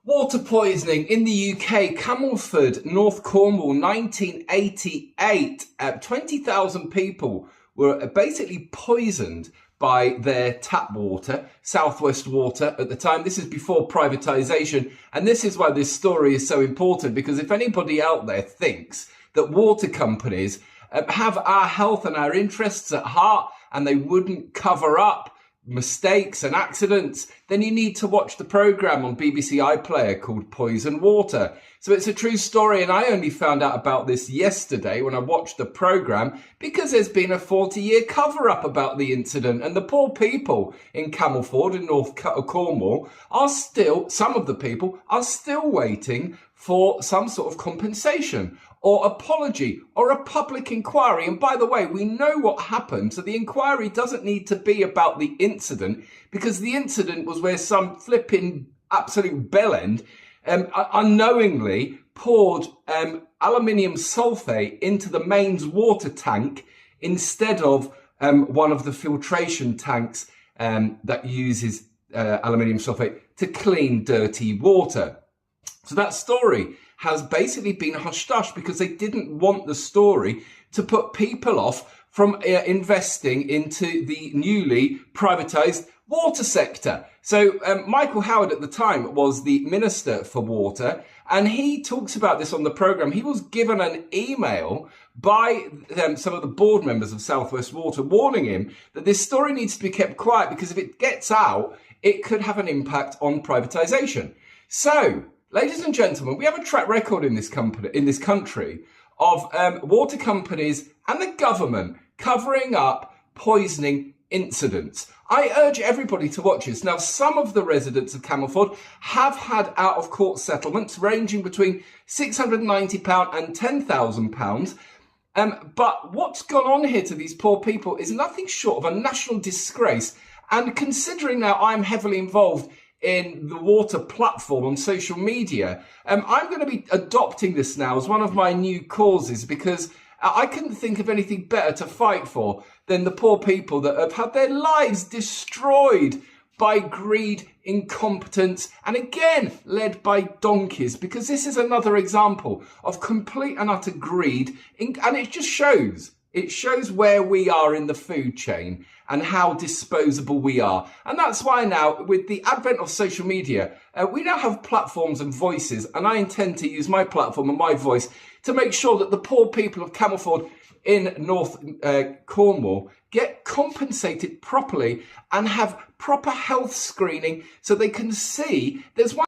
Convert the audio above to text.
Water poisoning in the UK, Camelford, North Cornwall, 1988. 20,000 people were basically poisoned by their tap water, South West Water at the time. This is before privatisation. And this is why this story is so important, because if anybody out there thinks that water companies have our health and our interests at heart and they wouldn't cover up mistakes and accidents, then you need to watch the programme on BBC iPlayer called Poison Water. So it's a true story, and I only found out about this yesterday when I watched the programme, because there's been a 40-year cover-up about the incident, and the poor people in Camelford in North Cornwall are still, some of the people are still waiting for some sort of compensation or apology or a public inquiry. And by the way, we know what happened, so the inquiry doesn't need to be about the incident, because the incident was where some flipping absolute bellend unknowingly poured aluminium sulfate into the mains water tank instead of one of the filtration tanks that uses aluminium sulfate to clean dirty water. So that story has basically been hush-hush because they didn't want the story to put people off from investing into the newly privatised water sector. So Michael Howard at the time was the Minister for Water, and he talks about this on the programme. He was given an email by some of the board members of South West Water warning him that this story needs to be kept quiet, because if it gets out, it could have an impact on privatisation. So, ladies and gentlemen, we have a track record in this country of water companies and the government covering up poisoning incidents. I urge everybody to watch this. Now, some of the residents of Camelford have had out-of-court settlements ranging between £690 and £10,000. But what's gone on here to these poor people is nothing short of a national disgrace. And considering now I'm heavily involved in the water platform on social media, I'm going to be adopting this now as one of my new causes, because I couldn't think of anything better to fight for than the poor people that have had their lives destroyed by greed, incompetence, and again, led by donkeys, because this is another example of complete and utter greed. And it just shows. It shows where we are in the food chain and how disposable we are. And that's why now, with the advent of social media, we now have platforms and voices. And I intend to use my platform and my voice to make sure that the poor people of Camelford in North Cornwall get compensated properly and have proper health screening, so they can see there's one